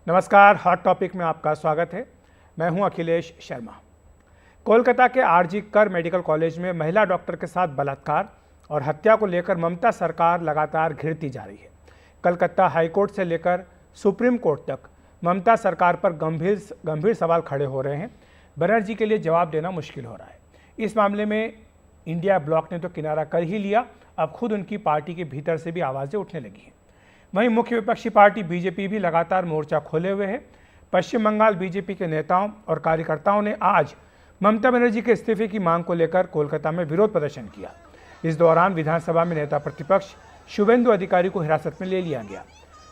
नमस्कार, hot topic में आपका स्वागत है। मैं हूं अखिलेश शर्मा। कोलकाता के आरजी कर मेडिकल कॉलेज में महिला डॉक्टर के साथ बलात्कार और हत्या को लेकर ममता सरकार लगातार घिरती जा रही है। कलकत्ता हाईकोर्ट से लेकर सुप्रीम कोर्ट तक ममता सरकार पर गंभीर सवाल खड़े हो रहे हैं। बनर्जी के लिए जवाब देना मुश्किल हो रहा है। इस मामले में इंडिया ब्लॉक ने तो किनारा कर ही लिया, अब खुद उनकी पार्टी के भीतर से भी आवाज़ें उठने लगी हैं। वहीं मुख्य विपक्षी पार्टी बीजेपी भी लगातार मोर्चा खोले हुए है। पश्चिम बंगाल बीजेपी के नेताओं और कार्यकर्ताओं ने आज ममता बनर्जी के इस्तीफे की मांग को लेकर कोलकाता में विरोध प्रदर्शन किया। इस दौरान विधानसभा में नेता प्रतिपक्ष शुभेंदु अधिकारी को हिरासत में ले लिया गया।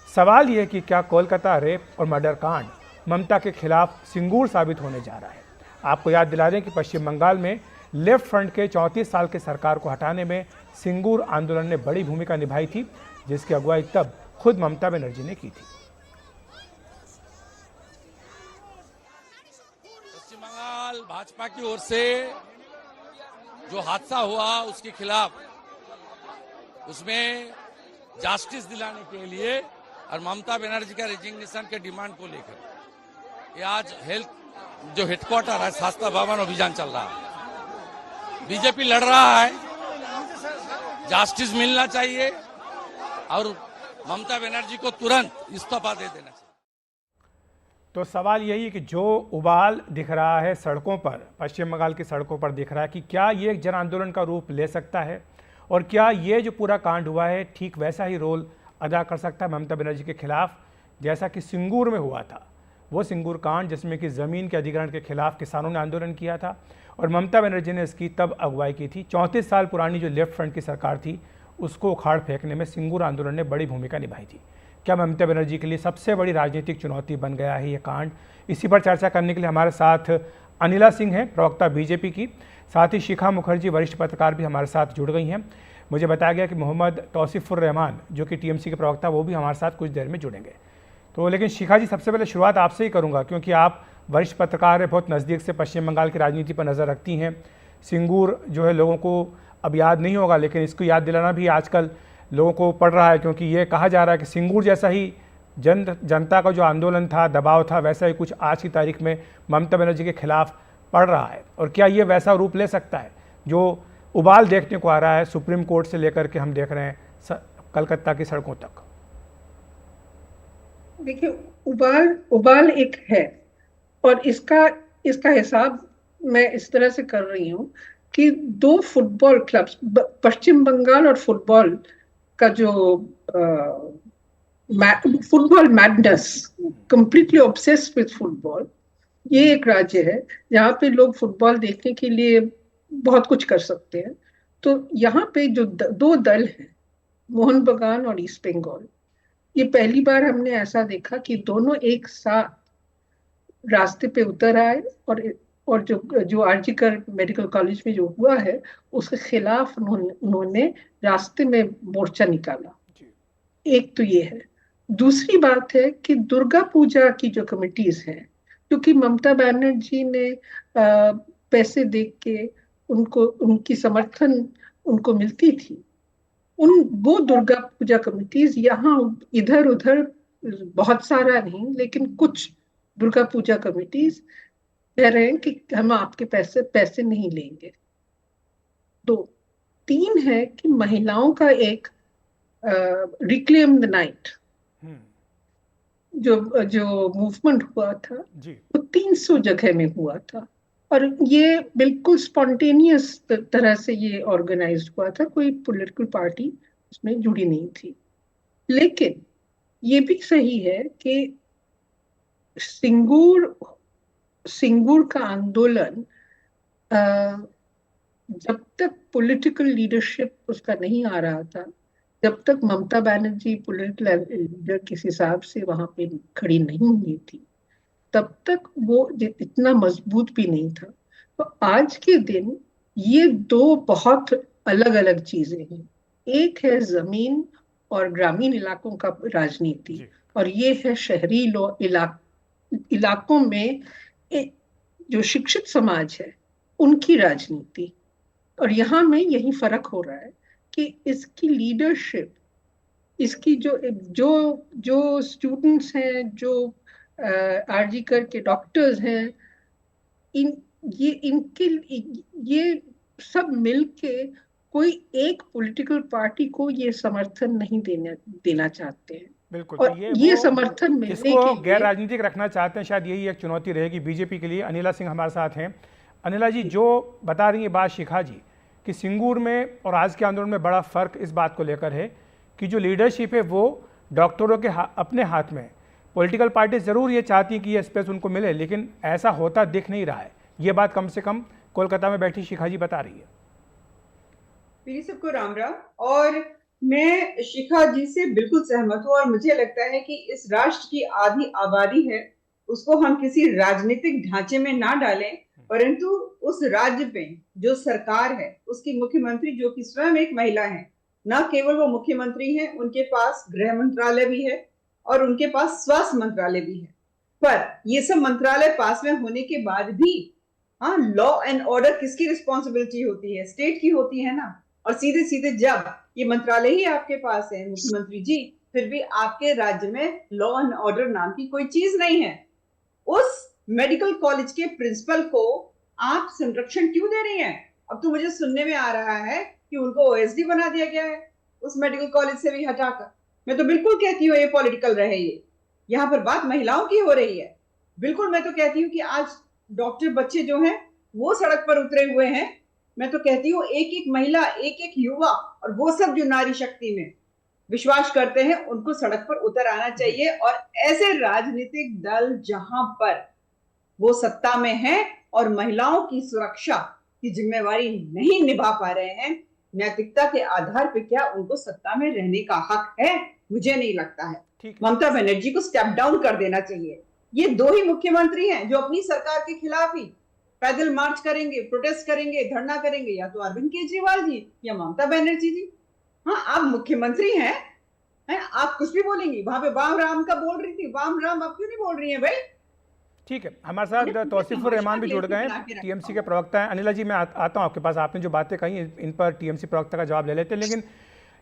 सवाल यह कि क्या कोलकाता रेप और मर्डर कांड ममता के खिलाफ सिंगूर साबित होने जा रहा है। आपको याद दिला दें कि पश्चिम बंगाल में लेफ्ट फ्रंट के 34 साल के सरकार को हटाने में सिंगूर आंदोलन ने बड़ी भूमिका निभाई थी, जिसकी अगुवाई तब खुद ममता बनर्जी ने की थी। पश्चिम बंगाल भाजपा की ओर से जो हादसा हुआ उसके खिलाफ, उसमें जस्टिस दिलाने के लिए और ममता बनर्जी का रेजिग्नेशन के डिमांड को लेकर ये आज हेल्थ जो हेडक्वार्टर है शास्त्रा भवन अभियान चल रहा है। बीजेपी लड़ रहा है, जस्टिस मिलना चाहिए और ममता बनर्जी को तुरंत इस्तीफा दे देना चाहिए। तो सवाल यही है कि जो उबाल दिख रहा है सड़कों पर, पश्चिम बंगाल की सड़कों पर दिख रहा है कि क्या ये एक जन आंदोलन का रूप ले सकता है और क्या ये जो पूरा कांड हुआ है ठीक वैसा ही रोल अदा कर सकता है ममता बनर्जी के खिलाफ जैसा कि सिंगूर में हुआ था। वो सिंगूर कांड जिसमें कि ज़मीन के अधिग्रहण के खिलाफ किसानों ने आंदोलन किया था और ममता बनर्जी ने इसकी तब अगुवाई की थी। 34 साल पुरानी जो लेफ्ट फ्रंट की सरकार थी उसको उखाड़ फेंकने में सिंगूर आंदोलन ने बड़ी भूमिका निभाई थी। क्या ममता बनर्जी के लिए सबसे बड़ी राजनीतिक चुनौती बन गया है ये कांड? इसी पर चर्चा करने के लिए हमारे साथ अनिला सिंह हैं, प्रवक्ता बीजेपी की। साथ ही शिखा मुखर्जी वरिष्ठ पत्रकार भी हमारे साथ जुड़ गई हैं। मुझे बताया गया कि मोहम्मद तौसीफुर रहमान जो कि टीएमसी के प्रवक्ता, वो भी हमारे साथ कुछ देर में जुड़ेंगे। तो लेकिन शिखा जी, सबसे पहले शुरुआत आपसे ही करूँगा क्योंकि आप वरिष्ठ पत्रकार हैं, बहुत नज़दीक से पश्चिम बंगाल की राजनीति पर नज़र रखती हैं। सिंगूर जो है लोगों को अब याद नहीं होगा, लेकिन इसको याद दिलाना भी आजकल लोगों को पड़ रहा है क्योंकि ये कहा जा रहा है कि सिंगूर जैसा ही जनता का जो आंदोलन था, दबाव था, वैसा ही कुछ आज की तारीख में ममता बनर्जी के खिलाफ पड़ रहा है। और क्या ये वैसा रूप ले सकता है जो उबाल देखने को आ रहा है सुप्रीम कोर्ट से लेकर के हम देख रहे हैं कलकत्ता की सड़कों तक? देखिए, उबाल एक है और इसका हिसाब मैं इस तरह से कर रही हूँ कि दो फुटबॉल क्लब्स, पश्चिम बंगाल और फुटबॉल का जो football madness, completely obsessed with football, ये एक राज्य है जहाँ पे लोग फुटबॉल देखने के लिए बहुत कुछ कर सकते हैं। तो यहाँ पे जो दो दल हैं, मोहन बगान और ईस्ट बंगाल, ये पहली बार हमने ऐसा देखा कि दोनों एक साथ रास्ते पे उतर आए और जो आरजी कर मेडिकल कॉलेज में जो हुआ है उसके खिलाफ उन्होंने रास्ते में मोर्चा निकाला। एक तो ये है। दूसरी बात है कि दुर्गा पूजा की जो कमिटीज हैं, क्योंकि ममता बनर्जी ने पैसे देख के उनकी समर्थन उनको मिलती थी, वो दुर्गा पूजा कमिटीज यहाँ इधर उधर, बहुत सारा नहीं लेकिन कुछ दुर्गा पूजा कमिटीज कह रहे हैं कि हम आपके पैसे नहीं लेंगे। दो, तीन है कि महिलाओं का एक रिक्लेम द नाइट जो मूवमेंट हुआ था वो 300 जगह में हुआ था और ये बिल्कुल स्पॉन्टेनियस तरह से ये ऑर्गेनाइज्ड हुआ था, कोई पॉलिटिकल पार्टी उसमें जुड़ी नहीं थी। लेकिन ये भी सही है कि सिंगूर का आंदोलन जब तक पॉलिटिकल लीडरशिप उसका नहीं आ रहा था, जब तक ममता बनर्जी पॉलिटिकल लीडर किस हिसाब से वहां पे खड़ी नहीं हुई थी, तब तक वो इतना मजबूत भी नहीं था। तो आज के दिन ये दो बहुत अलग अलग चीजें हैं। एक है जमीन और ग्रामीण इलाकों का राजनीति और ये है शहरी इलाकों में जो शिक्षित समाज है उनकी राजनीति। और यहाँ में यही फर्क हो रहा है कि इसकी लीडरशिप, इसकी जो स्टूडेंट्स हैं, जो आरजीकर के डॉक्टर्स हैं, इन ये इनके ये सब मिलके कोई एक पॉलिटिकल पार्टी को ये समर्थन नहीं देना चाहते हैं। बिल्कुल, तो और ये ये वो समर्थन मिलने इसको के गैर लिए राजनीतिक रखना चाहते हैं, शायद यही एक चुनौती रहेगी बीजेपी के लिए। अनिला सिंह हमारे साथ हैं। अनिला जी, जो बता रही है बात शिखा जी कि सिंगूर में और आज के आंदोलन में बड़ा फ़र्क इस बात को लेकर है कि जो लीडरशिप है वो डॉक्टरों के अपने हाथ में है। पॉलिटिकल पार्टी ज़रूर ये चाहती है कि ये स्पेस उनको मिले, लेकिन ऐसा होता दिख नहीं रहा है। ये बात कम से कम कोलकाता में बैठी शिखा जी बता रही है। पीरी सबको राम राम। और मैं शिखा जी से बिल्कुल सहमत हूँ, और मुझे लगता है कि इस राष्ट्र की आधी आबादी है, उसको हम किसी राजनीतिक ढांचे में ना डालें, परंतु उस राज्य पे जो सरकार है, उसकी मुख्यमंत्री जो कि स्वयं एक महिला है, न केवल वो मुख्यमंत्री हैं, उनके पास गृह मंत्रालय भी है और उनके पास स्वास्थ्य मंत्रालय भी है। पर ये सब मंत्रालय पास में होने के बाद भी, हाँ, लॉ एंड ऑर्डर किसकी रिस्पॉन्सिबिलिटी होती है? स्टेट की होती है ना। और सीधे सीधे जब ये मंत्रालय ही आपके पास है मुख्यमंत्री जी, फिर भी आपके राज्य में लॉ एंड ऑर्डर नाम की कोई चीज नहीं है। उस मेडिकल कॉलेज के प्रिंसिपल को आप संरक्षण क्यों दे रही हैं? अब तो मुझे सुनने में आ रहा है कि उनको ओएसडी बना दिया गया है उस मेडिकल कॉलेज से भी हटाकर। मैं तो बिल्कुल कहती हूँ ये पॉलिटिकल रहे। ये यहाँ पर बात महिलाओं की हो रही है। बिल्कुल, मैं तो कहती हूँ कि आज डॉक्टर बच्चे जो हैं वो सड़क पर उतरे हुए हैं। मैं तो कहती हूँ एक एक महिला, एक एक युवा और वो सब जो नारी शक्ति में विश्वास करते हैं, उनको सड़क पर उतर आना चाहिए। और ऐसे राजनीतिक दल जहां पर वो सत्ता में हैं और महिलाओं की सुरक्षा की जिम्मेवारी नहीं निभा पा रहे हैं, नैतिकता के आधार पर क्या उनको सत्ता में रहने का हक है? मुझे नहीं लगता है। ममता बनर्जी को स्टेप डाउन कर देना चाहिए। ये दो ही मुख्यमंत्री हैं जो अपनी सरकार के खिलाफ ही पैदल मार्च करेंगे, प्रोटेस्ट करेंगे, धरना करेंगे, या तो अरविंद केजरीवाल जी या ममता बनर्जी जी। हाँ, आप मुख्यमंत्री हैं, आप कुछ भी बोलेंगी। वहां पे वाम राम का बोल रही थी, वाम राम अब क्यों नहीं बोल रही है भाई? ठीक है, हमारे साथ तौसीफुर रहमान भी जुड़ गए हैं, टीएमसी के प्रवक्ता हैं। अनिला जी, मैं आता हूँ आपके पास। आपने जो बातें कही इन पर टीएमसी प्रवक्ता का जवाब ले लेते हैं, लेकिन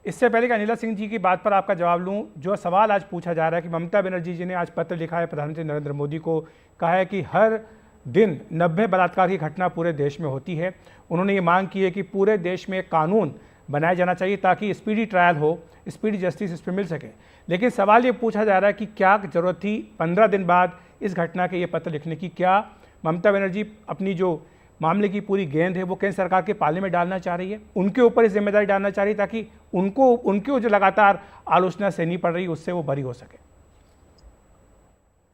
इससे पहले कि अनिला सिंह जी की बात पर आपका जवाब लूँ, जो सवाल आज पूछा जा रहा है कि ममता बनर्जी जी ने आज पत्र लिखा है प्रधानमंत्री नरेंद्र मोदी को, कहा है कि हर दिन 90 बलात्कार की घटना पूरे देश में होती है। उन्होंने ये मांग की है कि पूरे देश में कानून बनाया जाना चाहिए ताकि स्पीडी ट्रायल हो, स्पीडी जस्टिस इस पर मिल सके। लेकिन सवाल ये पूछा जा रहा है कि क्या ज़रूरत थी 15 दिन बाद इस घटना के ये पत्र लिखने की? क्या ममता बनर्जी अपनी जो मामले की पूरी गेंद है वो केंद्र सरकार के पाले में डालना चाह रही है, उनके ऊपर इस जिम्मेदारी डालना चाह रही है ताकि उनकी जो लगातार आलोचना सहनी पड़ रही है उससे वो बरी हो सके?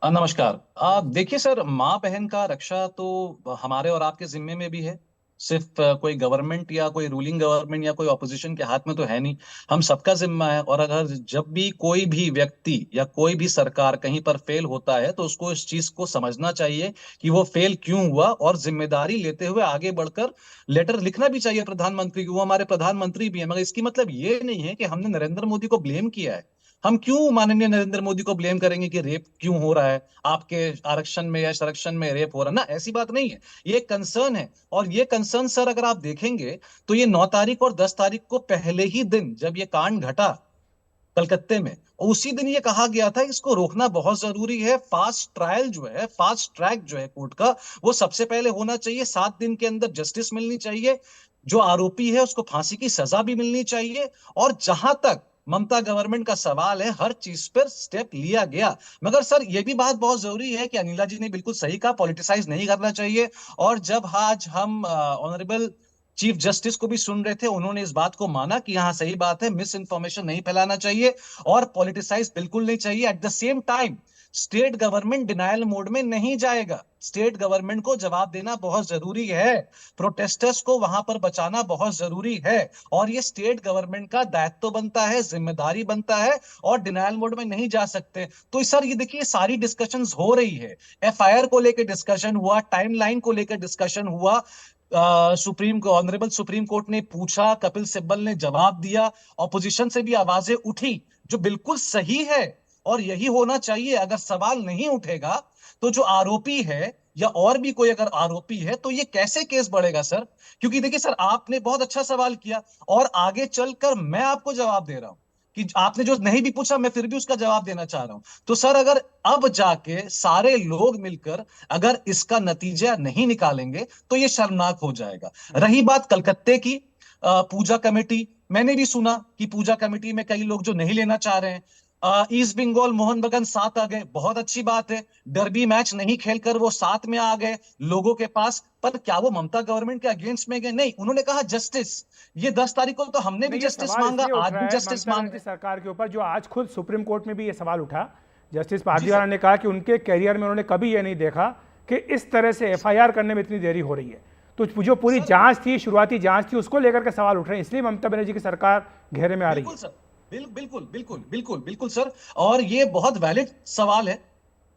नमस्कार। देखिए सर, माँ बहन का रक्षा तो हमारे और आपके जिम्मे में भी है। सिर्फ कोई गवर्नमेंट या कोई रूलिंग गवर्नमेंट या कोई ऑपोजिशन के हाथ में तो है नहीं, हम सबका जिम्मा है। और अगर जब भी कोई भी व्यक्ति या कोई भी सरकार कहीं पर फेल होता है तो उसको इस चीज को समझना चाहिए कि वो फेल क्यों हुआ, और जिम्मेदारी लेते हुए आगे बढ़कर लेटर लिखना भी चाहिए प्रधानमंत्री को। वो हमारे प्रधानमंत्री भी है, मगर इसकी मतलब ये नहीं है कि हमने नरेंद्र मोदी को ब्लेम किया है। हम क्यों माननीय नरेंद्र मोदी को ब्लेम करेंगे कि रेप क्यों हो रहा है, आपके आरक्षण में या संरक्षण में रेप हो रहा है? ना, ऐसी बात नहीं है। ये कंसर्न है, और ये कंसर्न सर अगर आप देखेंगे तो ये 9 तारीख और 10 तारीख को पहले ही दिन जब ये कांड घटा कलकत्ते में, उसी दिन ये कहा गया था इसको रोकना बहुत जरूरी है। फास्ट ट्रायल जो है, फास्ट ट्रैक जो है कोर्ट का, वो सबसे पहले होना चाहिए। 7 दिन के अंदर जस्टिस मिलनी चाहिए, जो आरोपी है उसको फांसी की सजा भी मिलनी चाहिए। और जहां तक ममता गवर्नमेंट का सवाल है, हर चीज पर स्टेप लिया गया। मगर सर ये भी बात बहुत जरूरी है कि अनिला जी ने बिल्कुल सही कहा, पॉलिटिसाइज नहीं करना चाहिए। और जब आज हम ऑनरेबल चीफ जस्टिस को भी सुन रहे थे, उन्होंने इस बात को माना कि हाँ सही बात है, मिस इन्फॉर्मेशन नहीं फैलाना चाहिए और पॉलिटिसाइज बिल्कुल नहीं चाहिए। At the same time state government denial mode में नहीं जाएगा। स्टेट गवर्नमेंट को जवाब देना बहुत जरूरी है, प्रोटेस्टर्स को वहां पर बचाना बहुत जरूरी है, और ये स्टेट गवर्नमेंट का दायित्व बनता है, जिम्मेदारी बनता है, और डिनायल मोड में नहीं जा सकते। तो सर ये देखिए, सारी डिस्कशंस हो रही है। एफआईआर को लेकर डिस्कशन हुआ, टाइमलाइन को लेकर डिस्कशन हुआ, ऑनरेबल सुप्रीम कोर्ट ने पूछा, कपिल सिब्बल ने जवाब दिया, ऑपोजिशन से भी आवाजें उठी, जो बिल्कुल सही है और यही होना चाहिए। अगर सवाल नहीं उठेगा तो जो आरोपी है या और भी कोई अगर आरोपी है तो ये कैसे केस बढ़ेगा सर? क्योंकि देखिए सर, आपने बहुत अच्छा सवाल किया और आगे चलकर मैं आपको जवाब दे रहा हूं। कि आपने जो नहीं भी पूछा मैं फिर भी उसका जवाब देना चाह रहा हूं। तो सर अगर अब जाके सारे लोग मिलकर अगर इसका नतीजा नहीं निकालेंगे तो ये शर्मनाक हो जाएगा। रही बात कलकत्ते की पूजा कमेटी, मैंने भी सुना कि पूजा कमेटी में कई लोग जो नहीं लेना चाह रहे हैं। ईस्ट बंगाल मोहन बगान साथ आ गए, बहुत अच्छी बात है। डर्बी मैच नहीं खेलकर वो साथ में आ गए लोगों के पास, पर क्या वो ममता गवर्नमेंट के अगेंस्ट में गए? नहीं, उन्होंने कहा जस्टिस। ये 10 तारीख को तो हमने भी नहीं, ये जस्टिस सवाल मांगा, इसलिए उठ आज रहा भी है जस्टिस ममता मांग बनर्जी रहे सरकार के ऊपर, जो आज खुद सुप्रीम कोर्ट में भी ये सवाल उठा। Justice G Pardiwala sir. ने कहा कि उनके करियर में उन्होंने कभी ये नहीं देखा कि इस तरह से एफआईआर करने में इतनी देरी हो रही है। तो जो पूरी सर जांच थी, शुरुआती जांच थी, उसको लेकर के सवाल उठ रहे हैं, इसलिए ममता बनर्जी की सरकार घेरे में आ रही बिल्कुल है। सर, बिल्कुल बिल्कुल बिल्कुल बिल्कुल सर। और ये बहुत वैलिड सवाल है,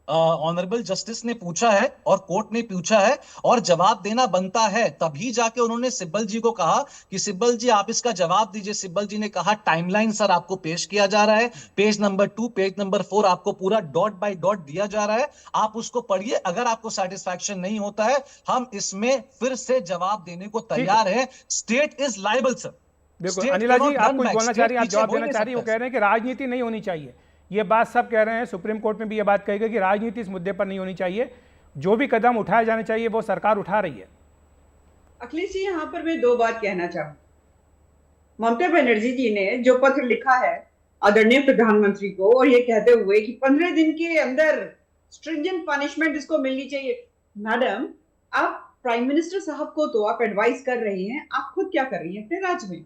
ऑनरेबल जस्टिस ने पूछा है और कोर्ट ने पूछा है और जवाब देना बनता है। तभी जाके उन्होंने सिब्बल जी को कहा कि सिब्बल जी आप इसका जवाब दीजिए। सिब्बल जी ने कहा टाइमलाइन सर आपको पेश किया जा रहा है, पेज नंबर 2 पेज नंबर 4 आपको पूरा डॉट बाय डॉट दिया जा रहा है, आप उसको पढ़िए। अगर आपको सेटिस्फैक्शन नहीं होता है हम इसमें फिर से जवाब देने को ठीक है, तैयार है। State is liable sir. बिल्कुल। स्टेट अनिला जी, कैनॉट आप रन कुछ बैक, बोलना चाह स्टेट रही हैं, आप पीछे जवाब हो ही देना नहीं चाह रही हैं। वो सकता कह है रहे हैं कि राजनीति नहीं होनी चाहिए। ये बात सब कह रहे हैं, सुप्रीम कोर्ट में भी ये बात कही गई कि राजनीति इस मुद्दे पर नहीं होनी चाहिए, जो भी कदम उठाए जाने चाहिए वो सरकार उठा रही है। अखिलेश जी, यहाँ पर मैं 2 बात कहना चाहूंगी। ममता बनर्जी जी ने जो पत्र लिखा है आदरणीय प्रधानमंत्री को, और ये कहते हुए कि 15 दिन के अंदर स्ट्रिंजेंट पनिशमेंट इसको मिलनी चाहिए। मैडम, आप प्राइम मिनिस्टर साहब को तो आप एडवाइस कर रही हैं, आप खुद क्या कर रही हैं अपने राज्य में?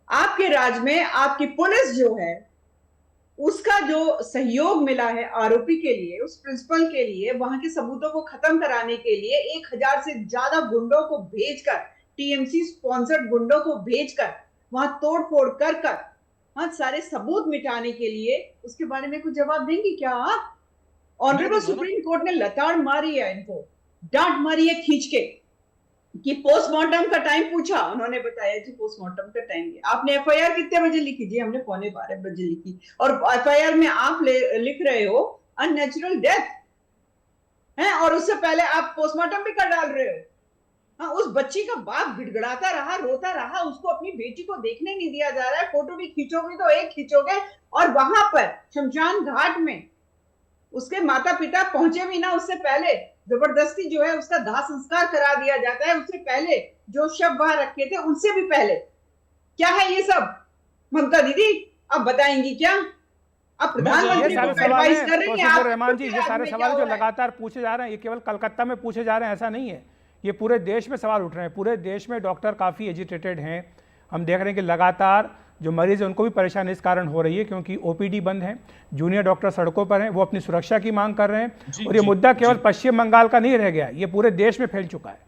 आपके राज्य में आपकी पुलिस जो है उसका जो सहयोग मिला है आरोपी के लिए, उस प्रिंसिपल के लिए, वहां के सबूतों को खत्म कराने के लिए 1000 से ज्यादा गुंडों को भेजकर, टीएमसी स्पॉन्सर्ड गुंडों को भेजकर वहां तोड़फोड़ कर वहां सारे सबूत मिटाने के लिए, उसके बारे में कुछ जवाब देंगी क्या आप? ऑनरेबल सुप्रीम कोर्ट ने लताड़ मारी है, इनको डांट मारी है खींच के कि पोस्टमार्टम का टाइम पूछा, उन्होंने बताया जी पोस्टमार्टम का टाइम है। आपने एफआईआर कितने बजे लिखी? जी हमने 12:15 बजे लिखी, और एफआईआर में आप लिख रहे हो अननेचुरल डेथ है, और उससे पहले आप पोस्टमार्टम भी कर डाल रहे हो। हाँ, उस बच्ची का बाप गिड़गिड़ाता रहा, रोता रहा, उसको अपनी बेटी को देखने नहीं दिया जा रहा है। फोटो भी खींचोगे तो एक खींचोगे, और वहां पर शमशान घाट में उसके माता पिता पहुंचे भी ना, उससे पहले जबरदस्ती जो है उसका दाह संस्कार करा दिया जाता है। उससे पहले जो शव वहां रखे थे उनसे भी पहले। क्या है ये सब? ममता दीदी आप बताएंगी क्या? आप प्रधानमंत्री को एडवाइस कर रही हैं? रहमान जी, ये सारे सवाल जो लगातार पूछे जा रहे हैं, ये केवल कलकत्ता में पूछे जा रहे हैं ऐसा नहीं है, ये पूरे देश में सवाल उठ रहे हैं। पूरे देश में डॉक्टर काफ़ी एजिटेटेड हैं। हम देख रहे हैं कि लगातार जो मरीज हैं उनको भी परेशानी इस कारण हो रही है, क्योंकि ओपीडी बंद है, जूनियर डॉक्टर सड़कों पर हैं, वो अपनी सुरक्षा की मांग कर रहे हैं। और ये मुद्दा केवल पश्चिम बंगाल का नहीं रह गया, ये पूरे देश में फैल चुका है।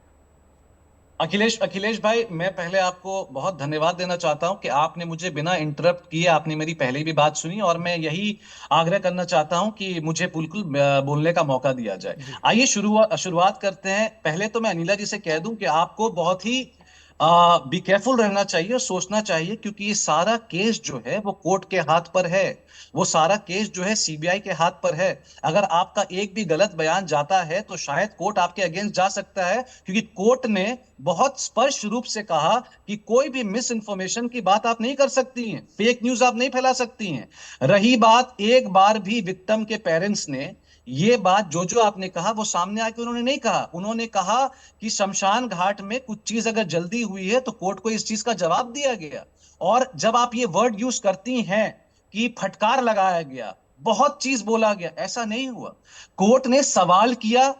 अखिलेश भाई, मैं पहले आपको बहुत धन्यवाद देना चाहता हूं कि आपने मुझे बिना इंटरप्ट किए आपने मेरी पहले भी बात सुनी, और मैं यही आग्रह करना चाहता हूं कि मुझे बिल्कुल बोलने का मौका दिया जाए। आइए शुरुआत करते हैं। पहले तो मैं अनिला जी से कह दूं कि आपको बहुत ही बी केयरफुल रहना चाहिए और सोचना चाहिए, क्योंकि ये सारा केस जो है वो कोर्ट के हाथ पर है, वो सारा केस जो है सीबीआई के हाथ पर है। अगर आपका एक भी गलत बयान जाता है तो शायद कोर्ट आपके अगेंस्ट जा सकता है, क्योंकि कोर्ट ने बहुत स्पष्ट रूप से कहा कि कोई भी मिस इंफॉर्मेशन की बात आप नहीं कर सकती हैं, फेक न्यूज आप नहीं फैला सकती हैं। रही बात, एक बार भी विक्टिम के पेरेंट्स ने ये बात जो आपने कहा वो सामने आके उन्होंने नहीं कहा। उन्होंने कहा कि शमशान घाट में कुछ चीज अगर जल्दी हुई है तो कोर्ट को इस चीज का जवाब दिया गया। और जब आप ये वर्ड यूज करती हैं कि फटकार लगाया गया, बहुत चीज बोला गया, ऐसा नहीं हुआ। कोर्ट ने सवाल किया,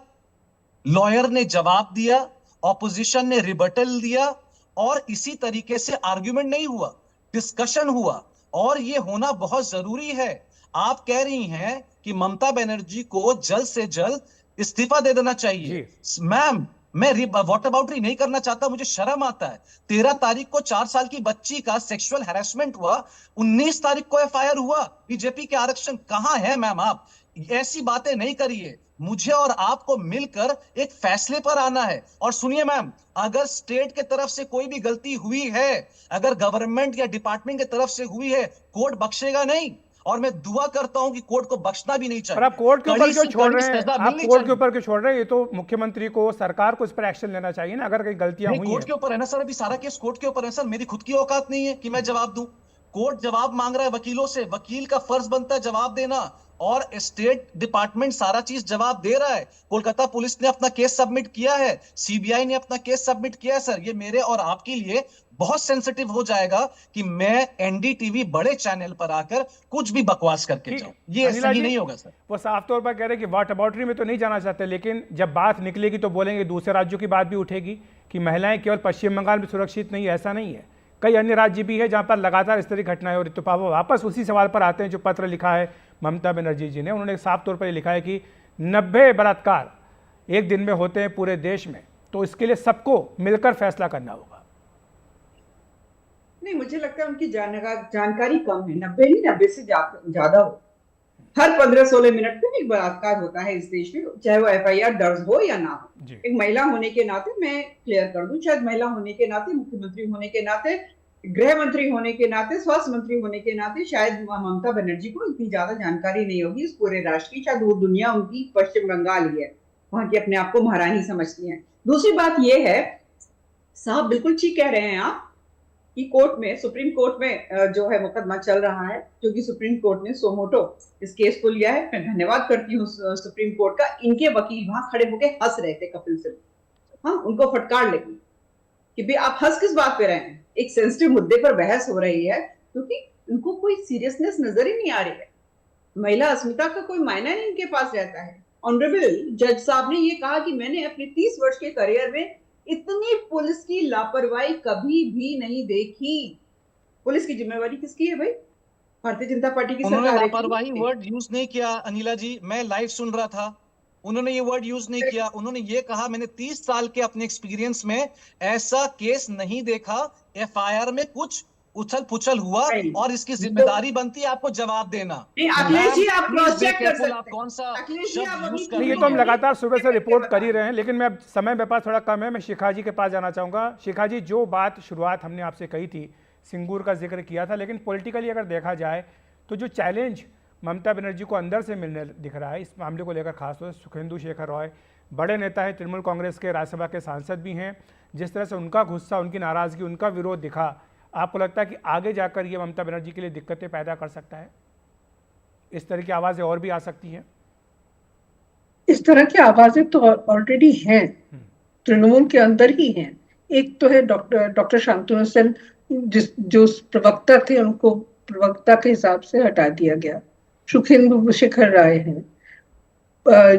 लॉयर ने जवाब दिया, ऑपोजिशन ने रिबटल दिया, और इसी तरीके से आर्ग्यूमेंट नहीं हुआ, डिस्कशन हुआ, और ये होना बहुत जरूरी है। आप कह रही हैं कि ममता बनर्जी को जल्द से जल्द इस्तीफा दे देना चाहिए। मैम, मैं वॉट अबाउटरी नहीं करना चाहता, मुझे शर्म आता है। 13 तारीख को 4 साल की बच्ची का सेक्सुअल हैरेसमेंट हुआ, 19 तारीख को एफआईआर हुआ। बीजेपी के आरक्षण कहां है मैम? आप ऐसी बातें नहीं करिए। मुझे और आपको मिलकर एक फैसले पर आना है। और सुनिए मैम, अगर स्टेट के तरफ से कोई भी गलती हुई है, अगर गवर्नमेंट या डिपार्टमेंट की तरफ से हुई है, कोर्ट बख्शेगा नहीं, और मैं दुआ करता हूं कि कोर्ट को बख्शना भी नहीं चाहिए। पर आप कोर्ट के ऊपर क्यों छोड़ रहे हैं? आप कोर्ट के ऊपर क्यों छोड़ रहे हैं? ये तो मुख्यमंत्री को, सरकार को इस पर एक्शन लेना चाहिए ना, अगर कहीं गलतियां हुई हैं। कोर्ट के ऊपर है ना सर, अभी सारा केस कोर्ट के ऊपर है सर। मेरी खुद की औकात नहीं है कि मैं जवाब दूं। कोर्ट जवाब मांग रहा है वकीलों से, वकील का फर्ज बनता है जवाब देना, और स्टेट डिपार्टमेंट सारा चीज जवाब दे रहा है। कोलकाता पुलिस ने अपना केस सबमिट किया है, सीबीआई ने अपना केस सबमिट किया है। सर, ये मेरे और आपके लिए बहुत सेंसिटिव हो जाएगा कि मैं एनडीटीवी बड़े चैनल पर आकर कुछ भी बकवास करके ठीक जाऊं, है। ये अनिला सही जी, नहीं होगा सर। वो साफ तौर पर कह रहे हैं कि वाटर बॉटरी में तो नहीं जाना चाहते, लेकिन जब बात निकलेगी तो बोलेंगे दूसरे राज्यों की बात भी उठेगी कि महिलाएं केवल पश्चिम बंगाल में सुरक्षित नहीं है। ऐसा नहीं है, कई अन्य राज्य भी है जहां पर लगातार इस तरह की घटनाएं हो रही। तो पापा वापस उसी सवाल पर आते हैं जो पत्र लिखा है ममता बनर्जी जी ने। उन्होंने साफ तौर पर ये लिखा है कि 90 बलात्कार एक दिन में होते हैं पूरे देश में, तो इसके लिए सबको मिलकर फैसला करना होगा। नहीं, मुझे लगता है उनकी जानकारी कम है। 90 नहीं, 90 से ज्यादा हो। हर 15-16 मिनट में एक बलात्कार होता है इस देश में, चाहे वो एफआईआर दर्ज हो या ना हो। एक महिला होने के नाते मैं क्लियर कर दूं, शायद महिला होने के नाते, मुख्यमंत्री होने के नाते, गृह मंत्री होने के नाते, स्वास्थ्य मंत्री होने के नाते शायद ममता बनर्जी को इतनी ज्यादा जानकारी नहीं होगी इस पूरे राष्ट्र की। शायद वो दुनिया उनकी पश्चिम बंगाल ही है, वहां की अपने आप को महारानी समझती है। दूसरी बात ये है, साहब बिल्कुल ठीक कह रहे हैं आप कि कोर्ट में, सुप्रीम कोर्ट में जो है मुकदमा चल रहा है, क्योंकि सुप्रीम कोर्ट ने सोमोटो इस केस को लिया है। मैं धन्यवाद करती हूँ सुप्रीम कोर्ट का। इनके वकील वहां खड़े होकर हंस रहे थे कपिल सिब्बल, हाँ, उनको फटकार लगी कि भाई आप हंस किस बात पे रहे हैं, एक सेंसिटिव मुद्दे पर बहस हो रही है, क्योंकि उनको कोई सीरियसनेस नजर ही नहीं आ रही है। महिला अस्मिता का कोई मायना नहीं इनके पास रहता है। ऑनरेबल जज साहब ने ये कहा कि मैंने अपने 30 वर्ष के करियर में इतनी पुलिस की लापरवाही कभी भी नहीं देखी। पुलिस की जिम्मेवारी किसकी है भाई? भारतीय जनता पार्टी की उन्होंने सरकार है। लापरवाही वर्ड यूज नहीं किया अनिला जी, मैं लाइव सुन रहा था, उन्होंने ये वर्ड यूज नहीं किया। उन्होंने ये कहा मैंने 30 साल के अपने एक्सपीरियंस में ऐसा केस नहीं देखा, एफआईआर में कुछ उछल पुछल हुआ और इसकी जिम्मेदारी बनती है आपको जवाब देना। अखिलेश जी आप क्रॉस चेक कर सकते हैं, आप कौन सा अखिलेश जी आप यूज नहीं, ये तो हम लगातार सुबह से रिपोर्ट कर ही रहे हैं, लेकिन मैं अब समय मेरे पास थोड़ा कम है, मैं शिखा जी के पास जाना चाहूँगा। शिखा जी, जो बात शुरुआत हमने आपसे कही थी, सिंगूर का जिक्र किया था, लेकिन पॉलिटिकली अगर देखा जाए तो जो चैलेंज ममता बनर्जी को अंदर से मिलने दिख रहा है इस मामले को लेकर, खासतौर से सुखेंदु शेखर रॉय बड़े नेता है, तृणमूल कांग्रेस के राज्यसभा के सांसद भी हैं, जिस तरह से उनका गुस्सा, उनकी नाराज़गी, उनका विरोध दिखा, आपको लगता है कि आगे जाकर ये ममता बनर्जी के लिए दिक्कतें पैदा कर सकता है? इस तरह की आवाज़ें और भी आ सकती हैं? इस तरह की आवाज़ें तो ऑलरेडी हैं, तृणमूल के अंदर ही हैं। एक तो है डॉक्टर शांतनु सेन, जो प्रवक्ता थे उनको प्रवक्ता के हिसाब से हटा दिया गया। सुखेंदु शेखर राय हैं,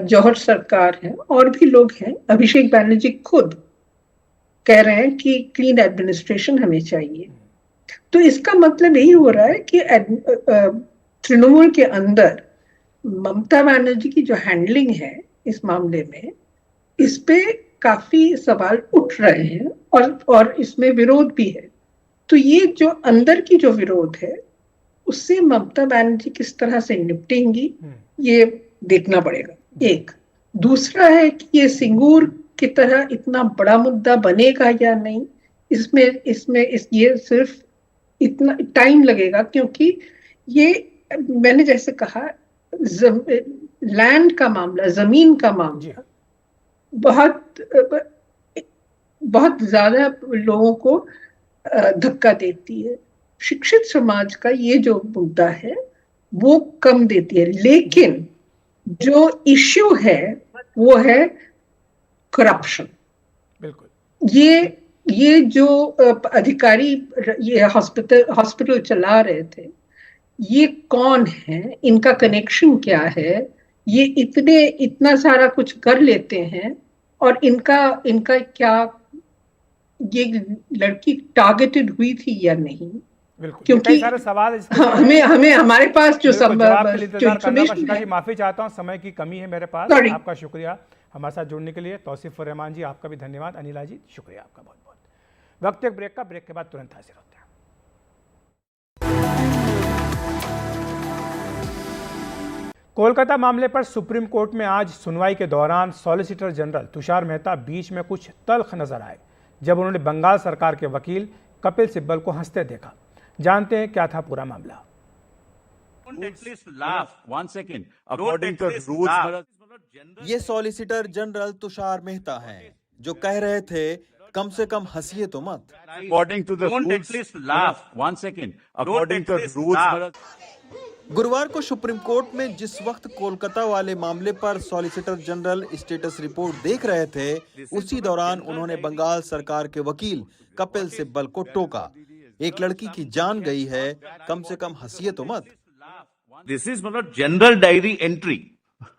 जौहर सरकार है, और भी लोग हैं। अभिषेक बैनर्जी खुद कह रहे हैं कि क्लीन एडमिनिस्ट्रेशन हमें चाहिए। तो इसका मतलब यही हो रहा है कि तृणमूल के अंदर ममता बनर्जी की जो हैंडलिंग है इस मामले में, इस पे काफी सवाल उठ रहे हैं और इसमें विरोध भी है। तो ये जो अंदर की जो विरोध है उससे ममता बनर्जी किस तरह से निपटेंगी ये देखना पड़ेगा। एक दूसरा है कि ये सिंगूर की तरह इतना बड़ा मुद्दा बनेगा या नहीं, ये सिर्फ इतना टाइम लगेगा, क्योंकि ये मैंने जैसे कहा लैंड का मामला, जमीन का मामला बहुत ज्यादा लोगों को धक्का देती है। शिक्षित समाज का ये जो मुद्दा है वो कम देती है, लेकिन जो इश्यू है वो है करप्शन। बिल्कुल। ये जो अधिकारी ये हॉस्पिटल चला रहे थे, ये कौन है, इनका कनेक्शन क्या है, ये इतना सारा कुछ कर लेते हैं, और इनका क्या, ये लड़की टारगेटेड हुई थी या नहीं? बिल्कुल, क्योंकि सारे सवाल हमें हमारे पास जो माफी चाहता हूं, समय की कमी है मेरे पास। आपका शुक्रिया हमारे साथ जुड़ने के लिए। तौसीफ रहमान जी आपका भी धन्यवाद। अनिला जी शुक्रिया आपका बहुत बहुत। वक्त एक ब्रेक का, ब्रेक के बाद तुरंत हाजिर होते हैं। कोलकाता मामले पर सुप्रीम कोर्ट में आज सुनवाई के दौरान सॉलिसिटर जनरल तुषार मेहता बीच में कुछ तल्ख नजर आए जब उन्होंने बंगाल सरकार के वकील कपिल सिब्बल को हंसते देखा। जानते हैं क्या था पूरा मामला। ये सॉलिसिटर जनरल तुषार मेहता हैं, जो कह रहे थे कम से कम हंसिए तो मत। According to the Don't rules, at least laugh. One second. According to at the least rules, laugh. गुरुवार को सुप्रीम कोर्ट में जिस वक्त कोलकाता वाले मामले पर सॉलिसिटर जनरल स्टेटस रिपोर्ट देख रहे थे, उसी दौरान उन्होंने बंगाल सरकार के वकील कपिल सिब्बल को टोका। एक लड़की की जान गई है, कम से कम हंसिए तो मत। This is not general diary entry.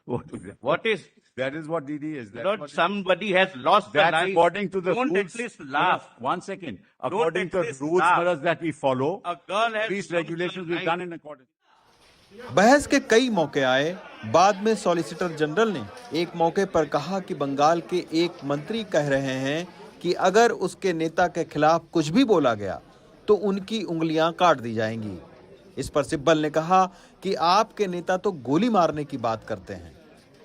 What is that is what DD is. That's not what somebody has lost their that's life. according to the Don't rules. at least laugh. One second. According at to the least rules laugh. that we follow, A girl has these lost regulations her we've done life. in accordance. बहस के कई मौके आए। बाद में solicitor general ने एक मौके पर कहा कि बंगाल के एक मंत्री कह रहे हैं कि अगर उसके नेता के खिलाफ कुछ भी बोला गया तो उनकी उंगलियां काट दी जाएंगी। इस पर सिब्बल ने कहा कि आपके नेता तो गोली मारने की बात करते हैं।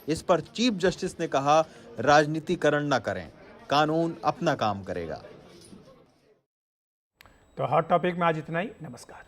इस पर चीफ जस्टिस ने कहा, राजनीतिकरण न करें, कानून अपना काम करेगा। तो हॉट टॉपिक में आज इतना ही। नमस्कार।